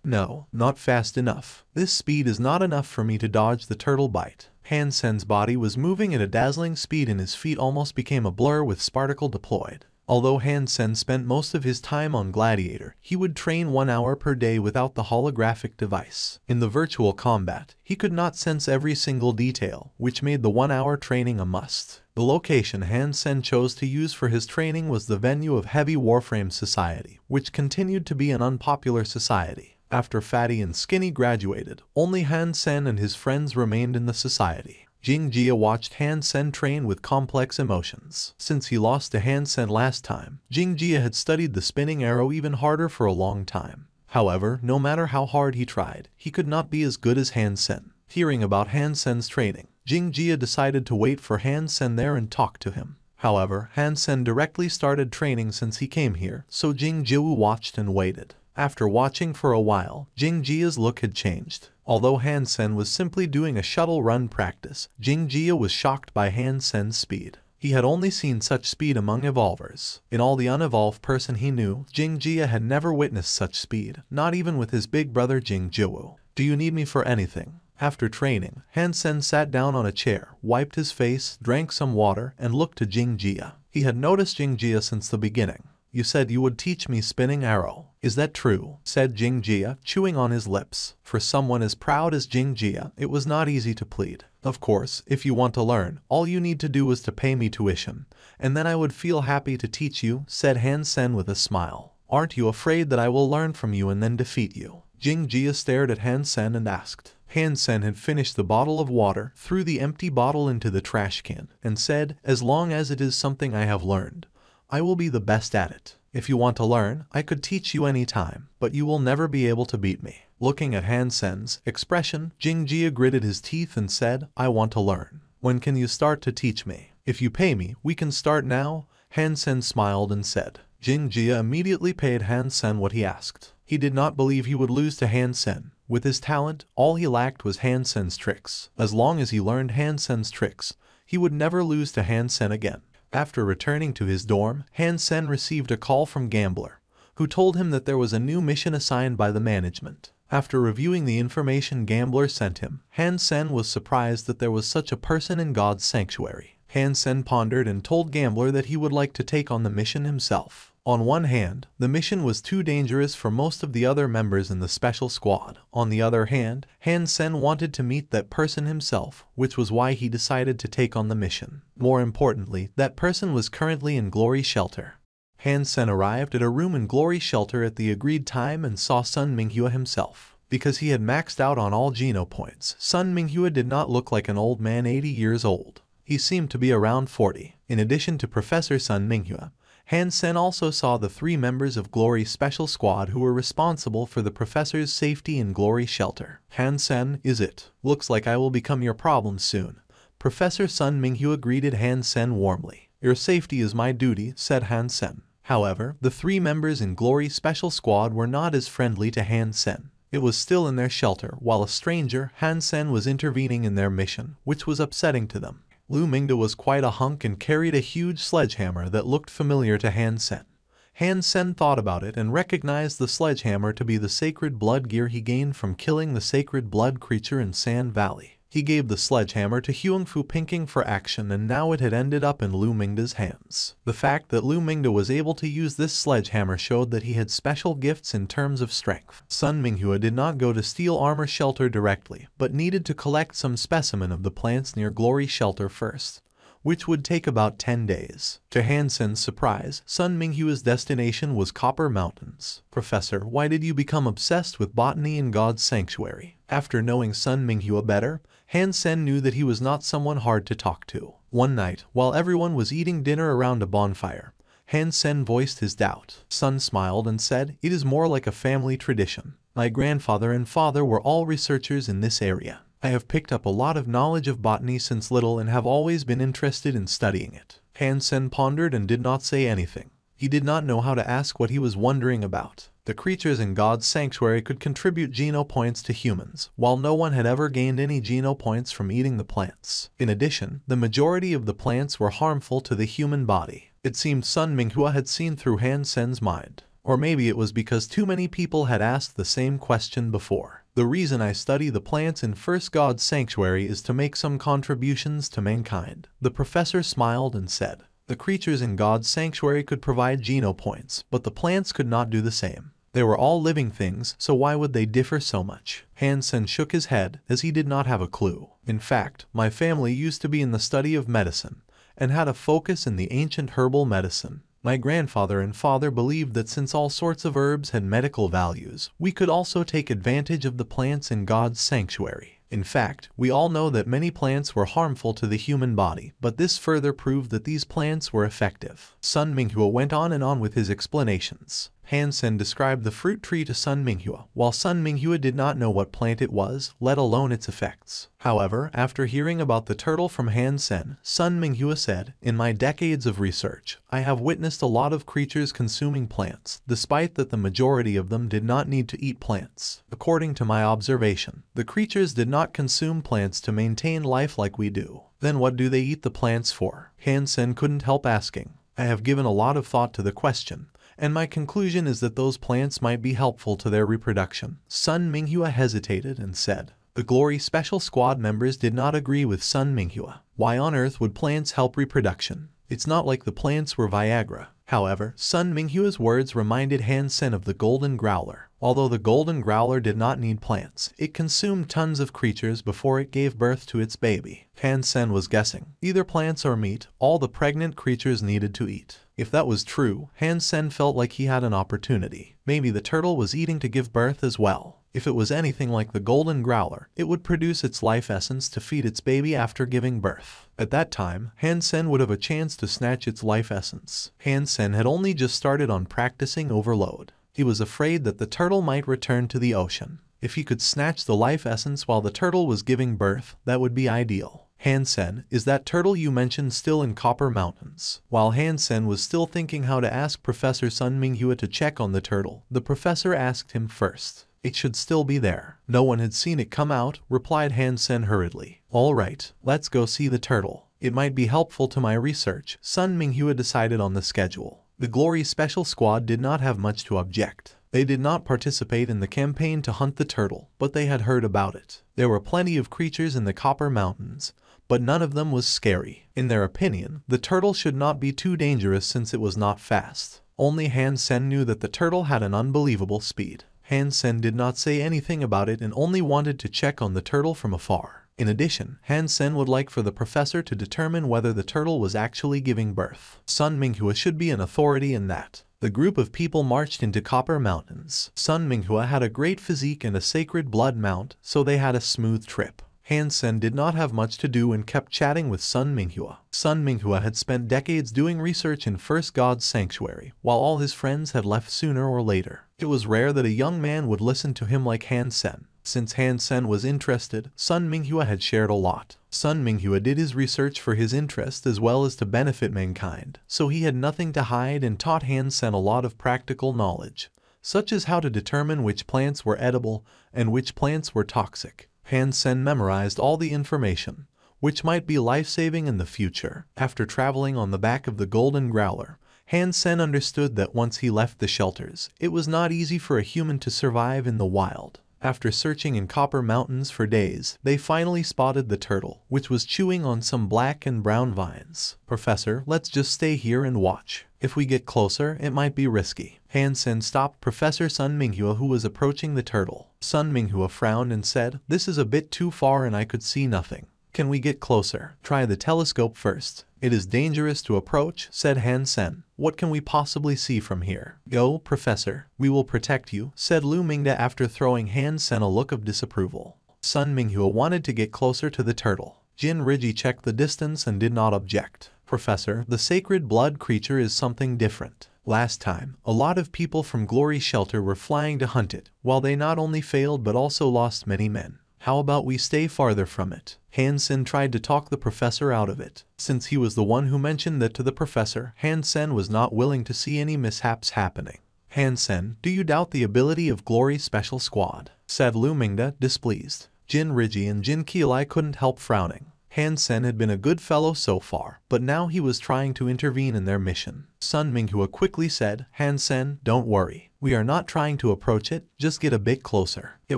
No, not fast enough. This speed is not enough for me to dodge the turtle bite. Han Sen's body was moving at a dazzling speed and his feet almost became a blur with sparkle deployed. Although Han Sen spent most of his time on Gladiator, he would train 1 hour per day without the holographic device. In the virtual combat, he could not sense every single detail, which made the 1-hour training a must. The location Han Sen chose to use for his training was the venue of Heavy Warframe Society, which continued to be an unpopular society. After Fatty and Skinny graduated, only Han Sen and his friends remained in the society. Jing Jia watched Han Sen train with complex emotions. Since he lost to Han Sen last time, Jing Jia had studied the spinning arrow even harder for a long time. However, no matter how hard he tried, he could not be as good as Han Sen. Hearing about Han Sen's training, Jing Jia decided to wait for Han Sen there and talk to him. However, Han Sen directly started training since he came here, so Jing Jia watched and waited. After watching for a while, Jing Jia's look had changed. Although Han Sen was simply doing a shuttle run practice, Jing Jia was shocked by Han Sen's speed. He had only seen such speed among evolvers. In all the unevolved person he knew, Jing Jia had never witnessed such speed, not even with his big brother Jing Jiwoo. Do you need me for anything? After training, Han Sen sat down on a chair, wiped his face, drank some water, and looked to Jing Jia. He had noticed Jing Jia since the beginning. You said you would teach me spinning arrow. Is that true? Said Jing Jia, chewing on his lips. For someone as proud as Jing Jia, it was not easy to plead. Of course, if you want to learn, all you need to do is to pay me tuition, and then I would feel happy to teach you, said Han Sen with a smile. Aren't you afraid that I will learn from you and then defeat you? Jing Jia stared at Han Sen and asked. Han Sen had finished the bottle of water, threw the empty bottle into the trash can, and said, as long as it is something I have learned, I will be the best at it. If you want to learn, I could teach you any time, but you will never be able to beat me. Looking at Han Sen's expression, Jing Jia gritted his teeth and said, I want to learn. When can you start to teach me? If you pay me, we can start now. Han Sen smiled and said. Jing Jia immediately paid Han Sen what he asked. He did not believe he would lose to Han Sen. With his talent, all he lacked was Han Sen's tricks. As long as he learned Han Sen's tricks, he would never lose to Han Sen again. After returning to his dorm, Han Sen received a call from Gambler, who told him that there was a new mission assigned by the management. After reviewing the information Gambler sent him, Han Sen was surprised that there was such a person in God's sanctuary. Han Sen pondered and told Gambler that he would like to take on the mission himself. On one hand, the mission was too dangerous for most of the other members in the special squad. On the other hand, Han Sen wanted to meet that person himself, which was why he decided to take on the mission. More importantly, that person was currently in Glory Shelter. Han Sen arrived at a room in Glory Shelter at the agreed time and saw Sun Minghua himself. Because he had maxed out on all Geno points, Sun Minghua did not look like an old man 80 years old. He seemed to be around 40. In addition to Professor Sun Minghua, Han Sen also saw the 3 members of Glory Special Squad who were responsible for the professor's safety in Glory Shelter. Han Sen, is it? Looks like I will become your problem soon. Professor Sun Minghua greeted Han Sen warmly. Your safety is my duty, said Han Sen. However, the 3 members in Glory Special Squad were not as friendly to Han Sen. It was still in their shelter, while a stranger, Han Sen, was intervening in their mission, which was upsetting to them. Lu Mingda was quite a hunk and carried a huge sledgehammer that looked familiar to Han Sen. Han Sen thought about it and recognized the sledgehammer to be the sacred blood gear he gained from killing the sacred blood creature in Sand Valley. He gave the sledgehammer to Huangfu Pinking for action and now it had ended up in Lu Mingda's hands. The fact that Lu Mingda was able to use this sledgehammer showed that he had special gifts in terms of strength. Sun Minghua did not go to Steel Armor Shelter directly, but needed to collect some specimen of the plants near Glory Shelter first, which would take about 10 days. To Han Sen's surprise, Sun Minghua's destination was Copper Mountains. Professor, why did you become obsessed with botany in God's sanctuary? After knowing Sun Minghua better, Han Sen knew that he was not someone hard to talk to. One night, while everyone was eating dinner around a bonfire, Han Sen voiced his doubt. Sun smiled and said, it is more like a family tradition. My grandfather and father were all researchers in this area. I have picked up a lot of knowledge of botany since little and have always been interested in studying it. Han Sen pondered and did not say anything. He did not know how to ask what he was wondering about. The creatures in God's sanctuary could contribute Geno points to humans, while no one had ever gained any Geno points from eating the plants. In addition, the majority of the plants were harmful to the human body. It seemed Sun Minghua had seen through Han Sen's mind. Or maybe it was because too many people had asked the same question before. The reason I study the plants in First God's Sanctuary is to make some contributions to mankind. The professor smiled and said, the creatures in God's sanctuary could provide genopoints, but the plants could not do the same. They were all living things, so why would they differ so much? Hansen shook his head, as he did not have a clue. In fact, my family used to be in the study of medicine, and had a focus in the ancient herbal medicine. My grandfather and father believed that since all sorts of herbs had medical values, we could also take advantage of the plants in God's sanctuary. In fact, we all know that many plants were harmful to the human body, but this further proved that these plants were effective. Sun Minghua went on and on with his explanations. Hansen described the fruit tree to Sun Minghua, while Sun Minghua did not know what plant it was, let alone its effects. However, after hearing about the turtle from Hansen, Sun Minghua said, in my decades of research, I have witnessed a lot of creatures consuming plants, despite that the majority of them did not need to eat plants. According to my observation, the creatures did not consume plants to maintain life like we do. Then what do they eat the plants for? Hansen couldn't help asking. I have given a lot of thought to the question, and my conclusion is that those plants might be helpful to their reproduction. Sun Minghua hesitated and said, the Glory Special Squad members did not agree with Sun Minghua. Why on earth would plants help reproduction? It's not like the plants were Viagra. However, Sun Minghua's words reminded Hansen of the golden growler. Although the golden growler did not need plants, it consumed tons of creatures before it gave birth to its baby. Hansen was guessing. Either plants or meat, all the pregnant creatures needed to eat. If that was true, Hansen felt like he had an opportunity. Maybe the turtle was eating to give birth as well. If it was anything like the golden growler, it would produce its life essence to feed its baby after giving birth. At that time, Hansen would have a chance to snatch its life essence. Hansen had only just started on practicing overload. He was afraid that the turtle might return to the ocean. If he could snatch the life essence while the turtle was giving birth, that would be ideal. Hansen, is that turtle you mentioned still in Copper Mountains? While Hansen was still thinking how to ask Professor Sun Minghua to check on the turtle, the professor asked him first. It should still be there. No one had seen it come out, replied Hansen hurriedly. All right, let's go see the turtle. It might be helpful to my research. Sun Minghua decided on the schedule. The Glory Special Squad did not have much to object. They did not participate in the campaign to hunt the turtle, but they had heard about it. There were plenty of creatures in the Copper Mountains, but none of them was scary. In their opinion, the turtle should not be too dangerous since it was not fast. Only Hansen knew that the turtle had an unbelievable speed. Hansen did not say anything about it and only wanted to check on the turtle from afar. In addition, Hansen would like for the professor to determine whether the turtle was actually giving birth. Sun Minghua should be an authority in that. The group of people marched into Copper Mountains. Sun Minghua had a great physique and a sacred blood mount, so they had a smooth trip. Hansen did not have much to do and kept chatting with Sun Minghua. Sun Minghua had spent decades doing research in First God's Sanctuary, while all his friends had left sooner or later. It was rare that a young man would listen to him like Hansen. Since Hansen was interested, Sun Minghua had shared a lot. Sun Minghua did his research for his interest as well as to benefit mankind, so he had nothing to hide and taught Hansen a lot of practical knowledge, such as how to determine which plants were edible and which plants were toxic. Hansen memorized all the information, which might be life-saving in the future. After traveling on the back of the golden growler, Hansen understood that once he left the shelters, it was not easy for a human to survive in the wild. After searching in Copper Mountains for days, they finally spotted the turtle, which was chewing on some black and brown vines. Professor, let's just stay here and watch. If we get closer, it might be risky. Hansen stopped Professor Sun Minghua, who was approaching the turtle. Sun Minghua frowned and said, this is a bit too far and I could see nothing. Can we get closer? Try the telescope first. It is dangerous to approach, said Hansen. What can we possibly see from here? Go, Professor. We will protect you, said Lu Mingda after throwing Hansen a look of disapproval. Sun Minghua wanted to get closer to the turtle. Jin Riji checked the distance and did not object. Professor, the sacred blood creature is something different. Last time, a lot of people from Glory Shelter were flying to hunt it, while they not only failed but also lost many men. How about we stay farther from it? Hansen tried to talk the professor out of it. Since he was the one who mentioned that to the professor, Hansen was not willing to see any mishaps happening. Hansen, do you doubt the ability of Glory Special Squad? Said Lu Mingda, displeased. Jin Riji and Jin Keelai couldn't help frowning. Han-sen had been a good fellow so far, but now he was trying to intervene in their mission. Sun Minghua quickly said, Han-sen, don't worry. We are not trying to approach it, just get a bit closer. It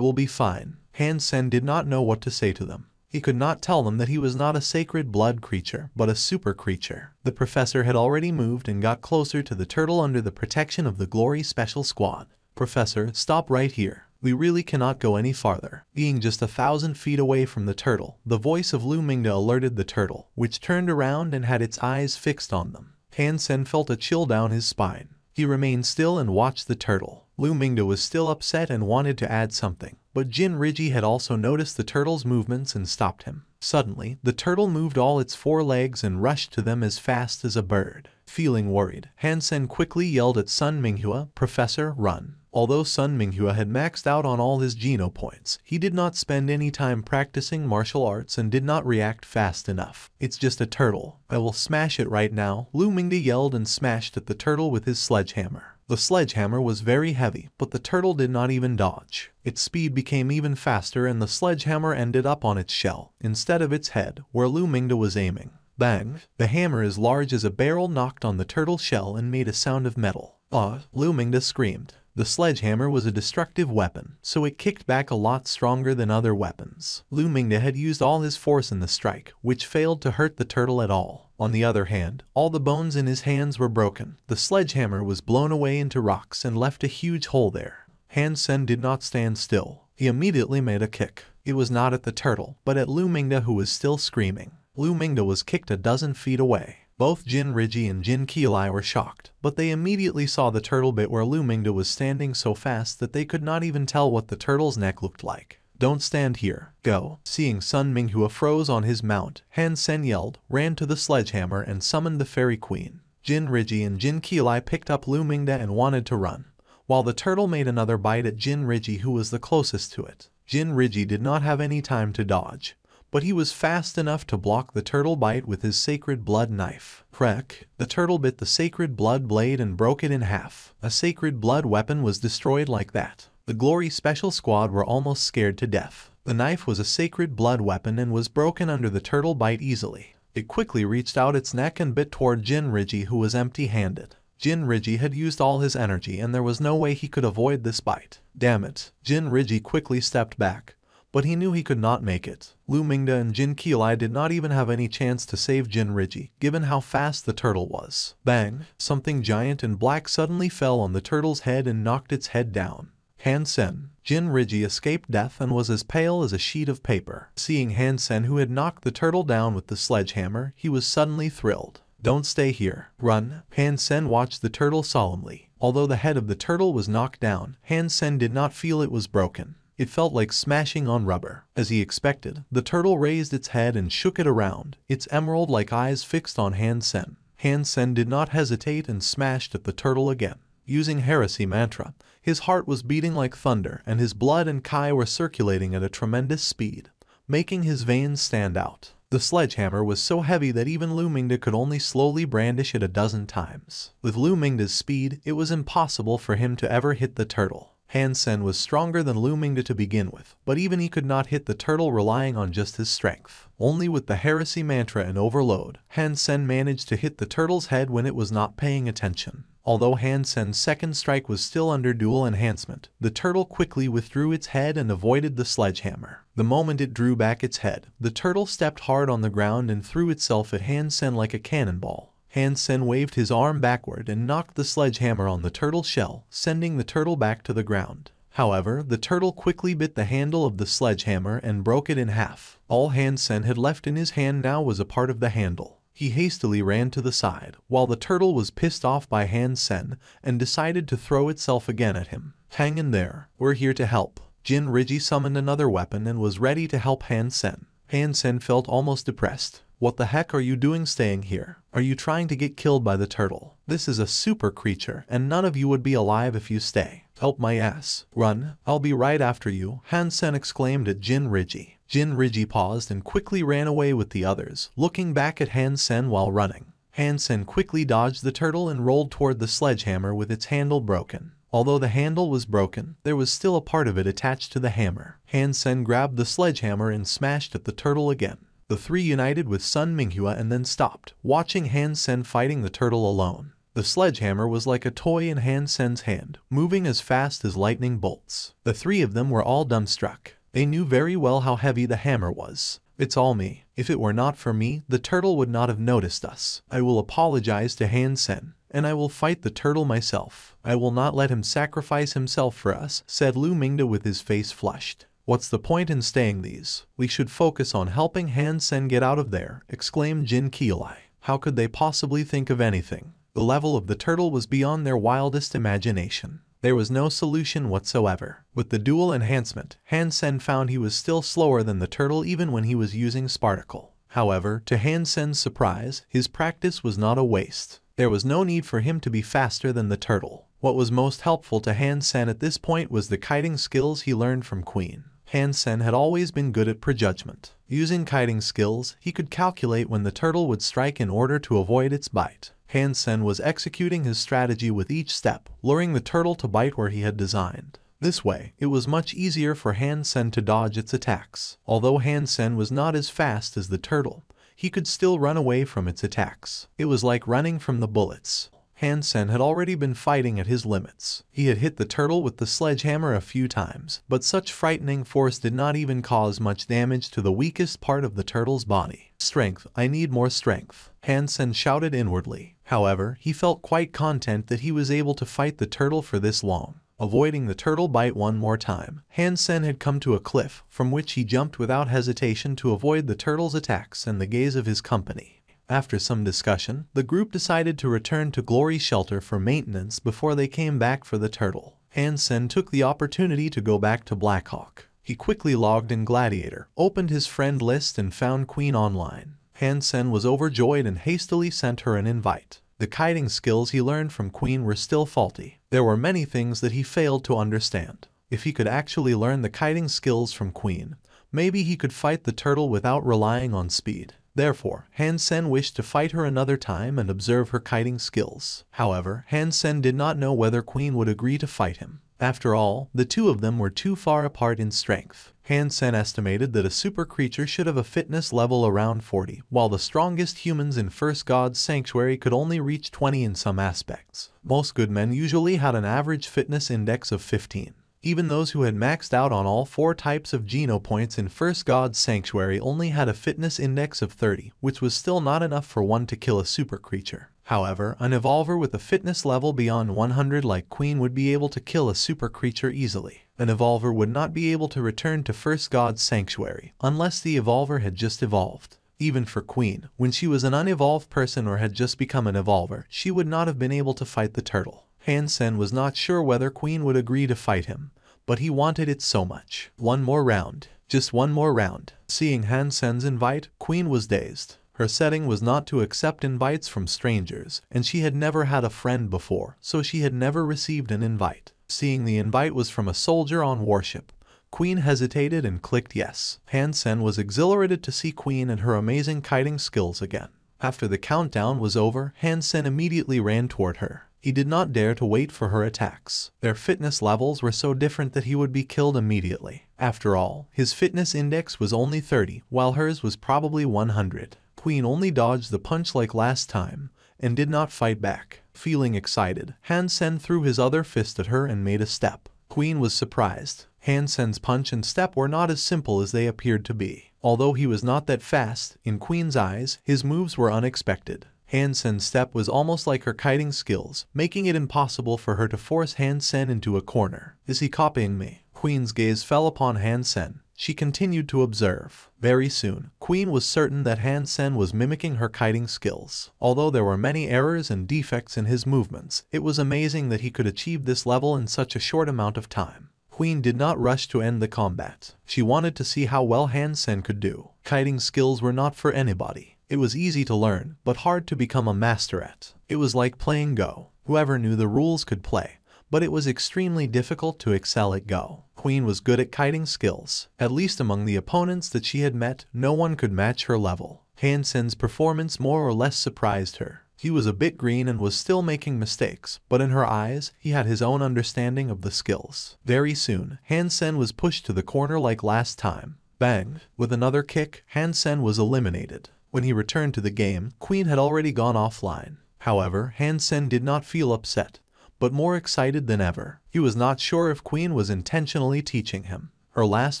will be fine. Han-sen did not know what to say to them. He could not tell them that he was not a sacred blood creature, but a super creature. The professor had already moved and got closer to the turtle under the protection of the Glory Special Squad. Professor, stop right here. We really cannot go any farther. Being just 1,000 feet away from the turtle, the voice of Lu Mingda alerted the turtle, which turned around and had its eyes fixed on them. Han-sen felt a chill down his spine. He remained still and watched the turtle. Lu Mingda was still upset and wanted to add something, but Jin Riji had also noticed the turtle's movements and stopped him. Suddenly, the turtle moved all its 4 legs and rushed to them as fast as a bird. Feeling worried, Han-sen quickly yelled at Sun Minghua, Professor, run. Although Sun Minghua had maxed out on all his Geno points, he did not spend any time practicing martial arts and did not react fast enough. It's just a turtle. I will smash it right now. Lu Mingda yelled and smashed at the turtle with his sledgehammer. The sledgehammer was very heavy, but the turtle did not even dodge. Its speed became even faster and the sledgehammer ended up on its shell, instead of its head, where Lu Mingda was aiming. Bang! The hammer as large as a barrel knocked on the turtle's shell and made a sound of metal. Lu Mingda screamed. The sledgehammer was a destructive weapon, so it kicked back a lot stronger than other weapons. Lu Mingda had used all his force in the strike, which failed to hurt the turtle at all. On the other hand, all the bones in his hands were broken. The sledgehammer was blown away into rocks and left a huge hole there. Han-sen did not stand still. He immediately made a kick. It was not at the turtle, but at Lu Mingda, who was still screaming. Lu Mingda was kicked a dozen feet away. Both Jin Riji and Jin Keelai were shocked, but they immediately saw the turtle bit where Lu Mingda was standing so fast that they could not even tell what the turtle's neck looked like. Don't stand here, go. Seeing Sun Minghua froze on his mount, Han-sen yelled, ran to the sledgehammer and summoned the fairy queen. Jin Riji and Jin Keelai picked up Lu Mingda and wanted to run, while the turtle made another bite at Jin Riji, who was the closest to it. Jin Riji did not have any time to dodge, but he was fast enough to block the turtle bite with his sacred blood knife. Crack! The turtle bit the sacred blood blade and broke it in half. A sacred blood weapon was destroyed like that. The Glory Special Squad were almost scared to death. The knife was a sacred blood weapon and was broken under the turtle bite easily. It quickly reached out its neck and bit toward Jin Riji, who was empty-handed. Jin Riji had used all his energy and there was no way he could avoid this bite. Damn it! Jin Riji quickly stepped back, but he knew he could not make it. Lu Mingda and Jin Keelai did not even have any chance to save Jin Riji, given how fast the turtle was. Bang! Something giant and black suddenly fell on the turtle's head and knocked its head down. Han-sen. Jin Riji escaped death and was as pale as a sheet of paper. Seeing Han-sen, who had knocked the turtle down with the sledgehammer, he was suddenly thrilled. Don't stay here. Run. Han-sen watched the turtle solemnly. Although the head of the turtle was knocked down, Han-sen did not feel it was broken. It felt like smashing on rubber. As he expected, the turtle raised its head and shook it around, its emerald-like eyes fixed on Han-sen. Han-sen did not hesitate and smashed at the turtle again. Using heresy mantra, his heart was beating like thunder and his blood and chi were circulating at a tremendous speed, making his veins stand out. The sledgehammer was so heavy that even Lu Mingda could only slowly brandish it a dozen times. With Lu Mingda's speed, it was impossible for him to ever hit the turtle. Han-sen was stronger than Lu Mingda to begin with, but even he could not hit the turtle relying on just his strength. Only with the heresy mantra and overload, Han-sen managed to hit the turtle's head when it was not paying attention. Although Han-sen's second strike was still under dual enhancement, the turtle quickly withdrew its head and avoided the sledgehammer. The moment it drew back its head, the turtle stepped hard on the ground and threw itself at Han-sen like a cannonball. Han-sen waved his arm backward and knocked the sledgehammer on the turtle's shell, sending the turtle back to the ground. However, the turtle quickly bit the handle of the sledgehammer and broke it in half. All Han-sen had left in his hand now was a part of the handle. He hastily ran to the side, while the turtle was pissed off by Han-sen and decided to throw itself again at him. Hang in there, we're here to help. Jin Riji summoned another weapon and was ready to help Han-sen. Han-sen felt almost depressed. What the heck are you doing staying here? Are you trying to get killed by the turtle? This is a super creature and none of you would be alive if you stay. Help my ass. Run, I'll be right after you, Han-sen exclaimed at Jin Riji. Jin Riji paused and quickly ran away with the others, looking back at Han-sen while running. Han-sen quickly dodged the turtle and rolled toward the sledgehammer with its handle broken. Although the handle was broken, there was still a part of it attached to the hammer. Han-sen grabbed the sledgehammer and smashed at the turtle again. The three united with Sun Minghua and then stopped, watching Han Sen fighting the turtle alone. The sledgehammer was like a toy in Han Sen's hand, moving as fast as lightning bolts. The three of them were all dumbstruck. They knew very well how heavy the hammer was. It's all me. If it were not for me, the turtle would not have noticed us. I will apologize to Han Sen, and I will fight the turtle myself. I will not let him sacrifice himself for us, said Lu Mingda with his face flushed. What's the point in staying these? We should focus on helping Han Sen get out of there, exclaimed Jin Keelai. How could they possibly think of anything? The level of the turtle was beyond their wildest imagination. There was no solution whatsoever. With the dual enhancement, Han Sen found he was still slower than the turtle even when he was using Sparticle. However, to Han Sen's surprise, his practice was not a waste. There was no need for him to be faster than the turtle. What was most helpful to Han Sen at this point was the kiting skills he learned from Queen. Han Sen had always been good at prejudgment. Using kiting skills, he could calculate when the turtle would strike in order to avoid its bite. Han Sen was executing his strategy with each step, luring the turtle to bite where he had designed. This way, it was much easier for Han Sen to dodge its attacks. Although Han Sen was not as fast as the turtle, he could still run away from its attacks. It was like running from the bullets. Han Sen had already been fighting at his limits. He had hit the turtle with the sledgehammer a few times, but such frightening force did not even cause much damage to the weakest part of the turtle's body. Strength, I need more strength, Han Sen shouted inwardly. However, he felt quite content that he was able to fight the turtle for this long. Avoiding the turtle bite one more time, Han Sen had come to a cliff, from which he jumped without hesitation to avoid the turtle's attacks and the gaze of his company. After some discussion, the group decided to return to Glory Shelter for maintenance before they came back for the turtle. Han Sen took the opportunity to go back to Blackhawk. He quickly logged in Gladiator, opened his friend list and found Queen online. Han Sen was overjoyed and hastily sent her an invite. The kiting skills he learned from Queen were still faulty. There were many things that he failed to understand. If he could actually learn the kiting skills from Queen, maybe he could fight the turtle without relying on speed. Therefore, Han Sen wished to fight her another time and observe her kiting skills. However, Han Sen did not know whether Queen would agree to fight him. After all, the two of them were too far apart in strength. Han Sen estimated that a super creature should have a fitness level around 40, while the strongest humans in First God's Sanctuary could only reach 20 in some aspects. Most good men usually had an average fitness index of 15. Even those who had maxed out on all 4 types of Geno points in First God's Sanctuary only had a fitness index of 30, which was still not enough for one to kill a super creature. However, an evolver with a fitness level beyond 100 like Queen would be able to kill a super creature easily. An evolver would not be able to return to First God's Sanctuary unless the evolver had just evolved. Even for Queen, when she was an unevolved person or had just become an evolver, she would not have been able to fight the turtle. Han Sen was not sure whether Queen would agree to fight him, but he wanted it so much. One more round. Just one more round. Seeing Han Sen's invite, Queen was dazed. Her setting was not to accept invites from strangers, and she had never had a friend before, so she had never received an invite. Seeing the invite was from a soldier on warship, Queen hesitated and clicked yes. Han Sen was exhilarated to see Queen and her amazing kiting skills again. After the countdown was over, Han Sen immediately ran toward her. He did not dare to wait for her attacks. Their fitness levels were so different that he would be killed immediately. After all, his fitness index was only 30, while hers was probably 100. Queen only dodged the punch like last time, and did not fight back. Feeling excited, Han Sen threw his other fist at her and made a step. Queen was surprised. Han Sen's punch and step were not as simple as they appeared to be. Although he was not that fast, in Queen's eyes, his moves were unexpected. Han Sen's step was almost like her kiting skills, making it impossible for her to force Han Sen into a corner. Is he copying me? Queen's gaze fell upon Han Sen. She continued to observe. Very soon, Queen was certain that Han Sen was mimicking her kiting skills. Although there were many errors and defects in his movements, it was amazing that he could achieve this level in such a short amount of time. Queen did not rush to end the combat. She wanted to see how well Han Sen could do. Kiting skills were not for anybody. It was easy to learn, but hard to become a master at. It was like playing Go. Whoever knew the rules could play, but it was extremely difficult to excel at Go. Queen was good at kiting skills. At least among the opponents that she had met, no one could match her level. Han Sen's performance more or less surprised her. He was a bit green and was still making mistakes, but in her eyes, he had his own understanding of the skills. Very soon, Han Sen was pushed to the corner like last time. Bang! With another kick, Hansen was eliminated. When he returned to the game, Queen had already gone offline. However, Hansen did not feel upset, but more excited than ever. He was not sure if Queen was intentionally teaching him. Her last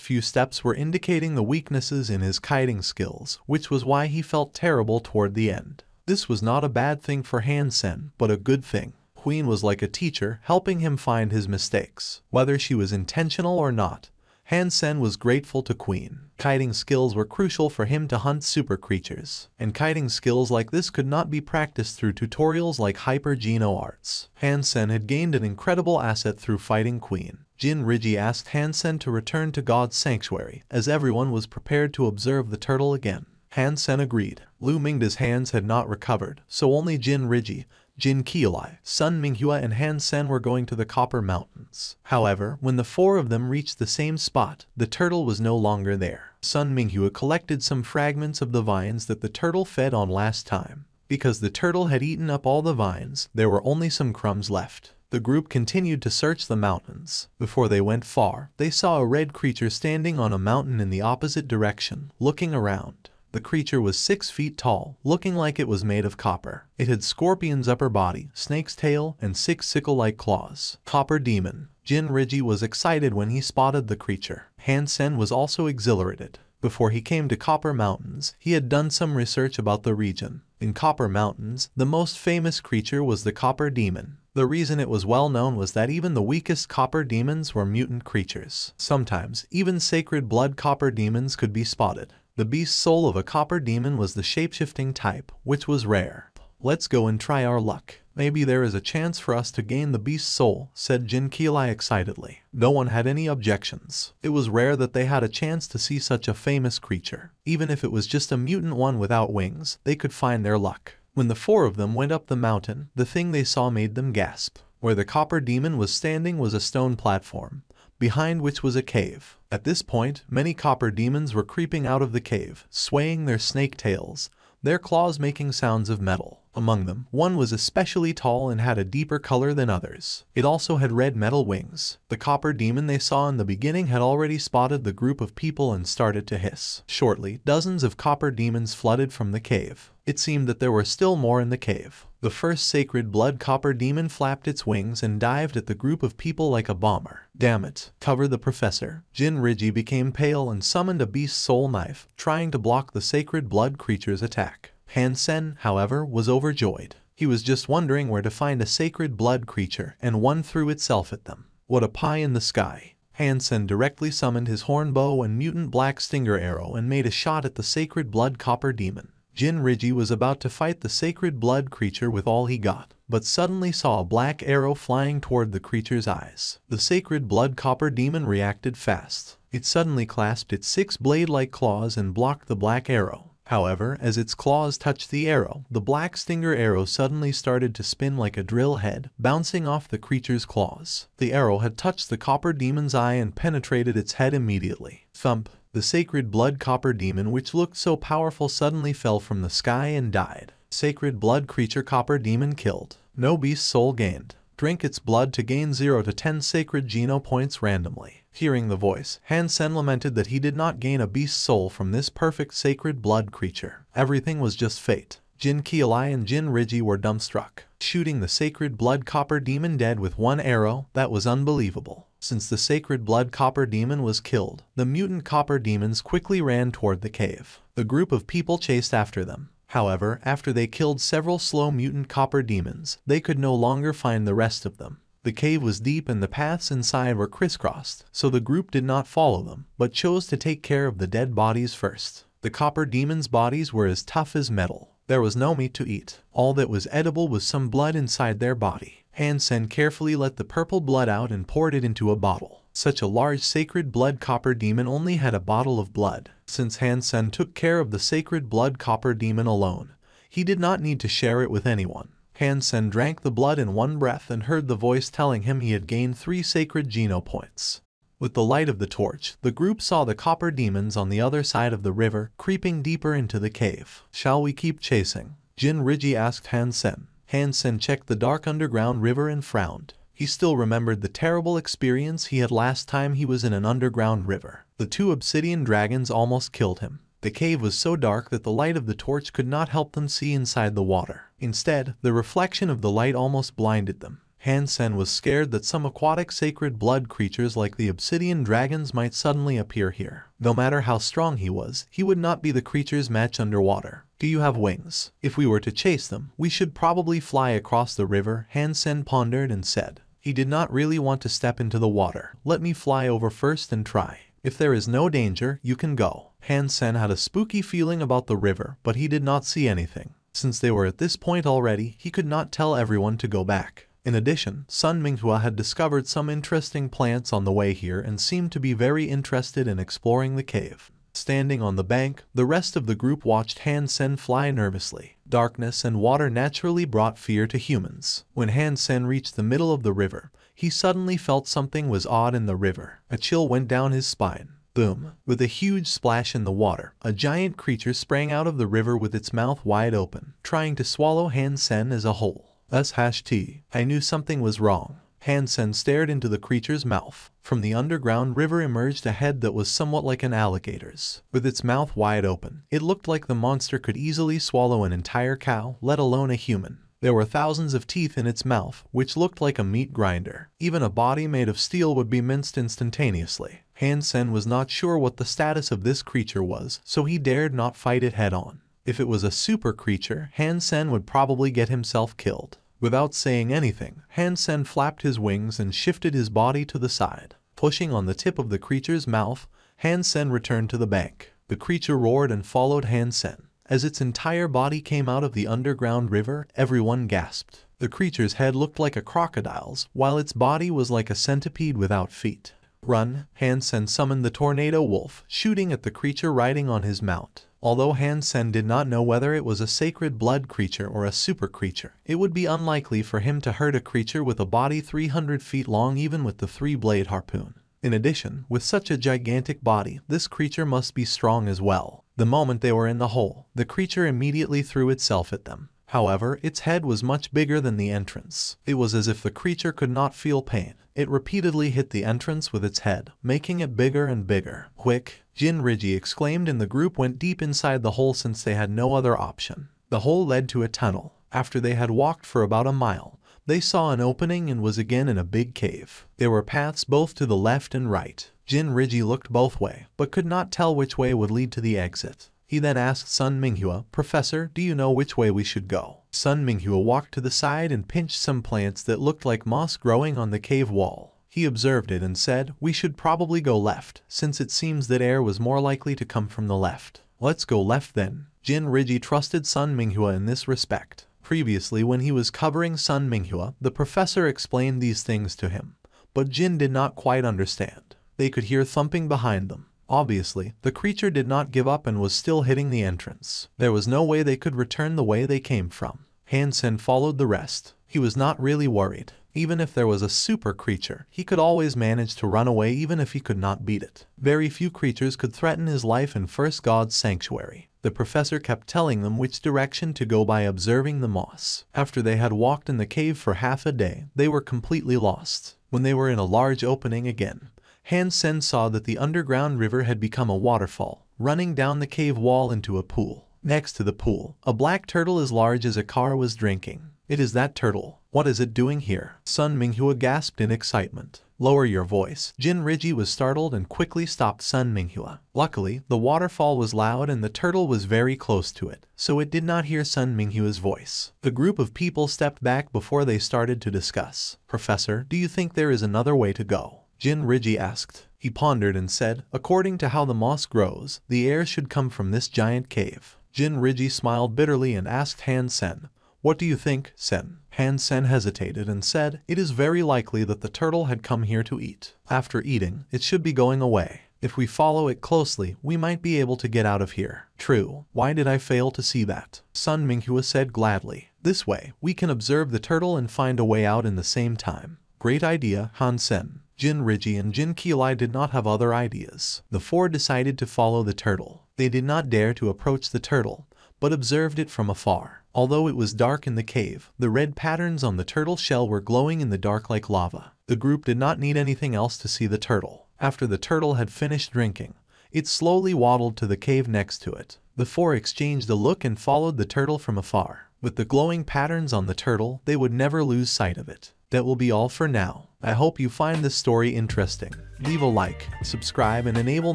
few steps were indicating the weaknesses in his kiting skills, which was why he felt terrible toward the end. This was not a bad thing for Hansen, but a good thing. Queen was like a teacher, helping him find his mistakes. Whether she was intentional or not, Hansen was grateful to Queen. Kiting skills were crucial for him to hunt super creatures, and kiting skills like this could not be practiced through tutorials like Hyper Geno Arts. Hansen had gained an incredible asset through fighting Queen. Jinriji asked Hansen to return to God's Sanctuary, as everyone was prepared to observe the turtle again. Hansen agreed. Lu Mingda's hands had not recovered, so only Jinriji, Jin Qiulai, Sun Minghua and Hansen were going to the Copper Mountains. However, when the four of them reached the same spot, the turtle was no longer there. Sun Minghua collected some fragments of the vines that the turtle fed on last time. Because the turtle had eaten up all the vines, there were only some crumbs left. The group continued to search the mountains. Before they went far, they saw a red creature standing on a mountain in the opposite direction, looking around. The creature was 6 feet tall, looking like it was made of copper. It had scorpion's upper body, snake's tail, and 6 sickle-like claws. Copper Demon. Jinriji was excited when he spotted the creature. Hansen was also exhilarated. Before he came to Copper Mountains, he had done some research about the region. In Copper Mountains, the most famous creature was the Copper Demon. The reason it was well known was that even the weakest copper demons were mutant creatures. Sometimes, even sacred blood copper demons could be spotted. The beast soul of a copper demon was the shapeshifting type, which was rare. "Let's go and try our luck. Maybe there is a chance for us to gain the beast soul," said Jin Qiulai excitedly. No one had any objections. It was rare that they had a chance to see such a famous creature. Even if it was just a mutant one without wings, they could find their luck. When the four of them went up the mountain, the thing they saw made them gasp. Where the copper demon was standing was a stone platform, behind which was a cave. At this point, many copper demons were creeping out of the cave, swaying their snake tails, their claws making sounds of metal. Among them, one was especially tall and had a deeper color than others. It also had red metal wings. The copper demon they saw in the beginning had already spotted the group of people and started to hiss. Shortly, dozens of copper demons flooded from the cave. It seemed that there were still more in the cave. The first sacred blood copper demon flapped its wings and dived at the group of people like a bomber. "Damn it, cover the professor." Jinriji became pale and summoned a beast soul knife, trying to block the sacred blood creature's attack. Hansen, however, was overjoyed. He was just wondering where to find a sacred blood creature, and one threw itself at them. What a pie in the sky. Hansen directly summoned his horn bow and mutant black stinger arrow and made a shot at the sacred blood copper demon. Jinriji was about to fight the sacred blood creature with all he got, but suddenly saw a black arrow flying toward the creature's eyes. The sacred blood copper demon reacted fast. It suddenly clasped its 6 blade-like claws and blocked the black arrow. However, as its claws touched the arrow, the black stinger arrow suddenly started to spin like a drill head, bouncing off the creature's claws. The arrow had touched the copper demon's eye and penetrated its head immediately. Thump! The sacred blood copper demon, which looked so powerful, suddenly fell from the sky and died. Sacred blood creature copper demon killed. No beast soul gained. Drink its blood to gain 0 to 10 sacred Geno points randomly. Hearing the voice, Hansen lamented that he did not gain a beast soul from this perfect sacred blood creature. Everything was just fate. Jin Qiulai and Jinriji were dumbstruck. Shooting the sacred blood copper demon dead with 1 arrow, that was unbelievable. Since the sacred blood copper demon was killed, the mutant copper demons quickly ran toward the cave. The group of people chased after them. However, after they killed several slow mutant copper demons, they could no longer find the rest of them. The cave was deep and the paths inside were crisscrossed, so the group did not follow them, but chose to take care of the dead bodies first. The copper demons' bodies were as tough as metal. There was no meat to eat. All that was edible was some blood inside their body. Hansen carefully let the purple blood out and poured it into a bottle. Such a large sacred blood copper demon only had a bottle of blood. Since Hansen took care of the sacred blood copper demon alone, he did not need to share it with anyone. Hansen drank the blood in one breath and heard the voice telling him he had gained 3 sacred Geno points. With the light of the torch, the group saw the copper demons on the other side of the river, creeping deeper into the cave. "Shall we keep chasing?" Jinriji asked Hansen. Hansen checked the dark underground river and frowned. He He still remembered the terrible experience he had last time he was in an underground river. The two obsidian dragons almost killed him. The cave was so dark that the light of the torch could not help them see inside the water. Instead, the reflection of the light almost blinded them. Han Sen was scared that some aquatic sacred blood creatures like the obsidian dragons might suddenly appear here. No matter how strong he was, he would not be the creature's match underwater. Do you have wings? If we were to chase them, we should probably fly across the river, Han Sen pondered and said. He did not really want to step into the water. Let me fly over first and try. If there is no danger, you can go. Han Sen had a spooky feeling about the river, but he did not see anything. Since they were at this point already, he could not tell everyone to go back. In addition, Sun Minghua had discovered some interesting plants on the way here and seemed to be very interested in exploring the cave. Standing on the bank, the rest of the group watched Han Sen fly nervously. Darkness and water naturally brought fear to humans. When Han Sen reached the middle of the river, he suddenly felt something was odd in the river. A chill went down his spine. Boom! With a huge splash in the water, a giant creature sprang out of the river with its mouth wide open, trying to swallow Han Sen as a whole. #T. I knew something was wrong. Han Sen stared into the creature's mouth. From the underground river emerged a head that was somewhat like an alligator's. With its mouth wide open, it looked like the monster could easily swallow an entire cow, let alone a human. There were thousands of teeth in its mouth, which looked like a meat grinder. Even a body made of steel would be minced instantaneously. Han Sen was not sure what the status of this creature was, so he dared not fight it head-on. If it was a super creature, Han Sen would probably get himself killed. Without saying anything, Han Sen flapped his wings and shifted his body to the side. Pushing on the tip of the creature's mouth, Han Sen returned to the bank. The creature roared and followed Han Sen. As its entire body came out of the underground river, everyone gasped. The creature's head looked like a crocodile's, while its body was like a centipede without feet. Run! Han Sen summoned the tornado wolf, shooting at the creature riding on his mount. Although Han Sen did not know whether it was a sacred blood creature or a super creature, it would be unlikely for him to hurt a creature with a body 300 feet long even with the 3-blade harpoon. In addition, with such a gigantic body, this creature must be strong as well. The moment they were in the hole, the creature immediately threw itself at them. However, its head was much bigger than the entrance. It was as if the creature could not feel pain. It repeatedly hit the entrance with its head, making it bigger and bigger. Quick! Jinriji exclaimed, and the group went deep inside the hole since they had no other option. The hole led to a tunnel. After they had walked for about a mile, they saw an opening and was again in a big cave. There were paths both to the left and right. Jinriji looked both ways, but could not tell which way would lead to the exit. He then asked Sun Minghua, "Professor, do you know which way we should go?" Sun Minghua walked to the side and pinched some plants that looked like moss growing on the cave wall. He observed it and said, "We should probably go left, since it seems that air was more likely to come from the left." "Let's go left then." Jinriji trusted Sun Minghua in this respect. Previously, when he was covering Sun Minghua, the professor explained these things to him, but Jin did not quite understand. They could hear thumping behind them. Obviously, the creature did not give up and was still hitting the entrance. There was no way they could return the way they came from. Han Sen followed the rest. He was not really worried. Even if there was a super creature, he could always manage to run away even if he could not beat it. Very few creatures could threaten his life in First God's sanctuary. The professor kept telling them which direction to go by observing the moss. After they had walked in the cave for half a day, they were completely lost. When they were in a large opening again, Han Sen saw that the underground river had become a waterfall, running down the cave wall into a pool. Next to the pool, a black turtle as large as a car was drinking. "It is that turtle. What is it doing here?" Sun Minghua gasped in excitement. "Lower your voice." Jinriji was startled and quickly stopped Sun Minghua. Luckily, the waterfall was loud and the turtle was very close to it, so it did not hear Sun Minghua's voice. The group of people stepped back before they started to discuss. "Professor, do you think there is another way to go?" Jinriji asked. He pondered and said, "According to how the moss grows, the air should come from this giant cave." Jinriji smiled bitterly and asked Han Sen, "What do you think, Sen?" Han Sen hesitated and said, "It is very likely that the turtle had come here to eat. After eating, it should be going away. If we follow it closely, we might be able to get out of here." "True. Why did I fail to see that?" Sun Minghua said gladly. "This way, we can observe the turtle and find a way out in the same time." "Great idea, Han Sen." Jinriji and Jin Qilai did not have other ideas. The four decided to follow the turtle. They did not dare to approach the turtle, but observed it from afar. Although it was dark in the cave, the red patterns on the turtle shell were glowing in the dark like lava. The group did not need anything else to see the turtle. After the turtle had finished drinking, it slowly waddled to the cave next to it. The four exchanged a look and followed the turtle from afar. With the glowing patterns on the turtle, they would never lose sight of it. That will be all for now. I hope you find this story interesting. Leave a like, subscribe, and enable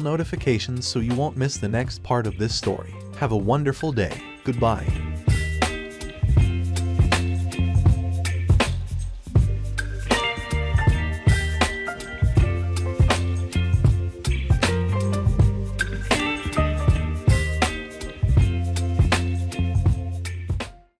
notifications so you won't miss the next part of this story. Have a wonderful day. Goodbye.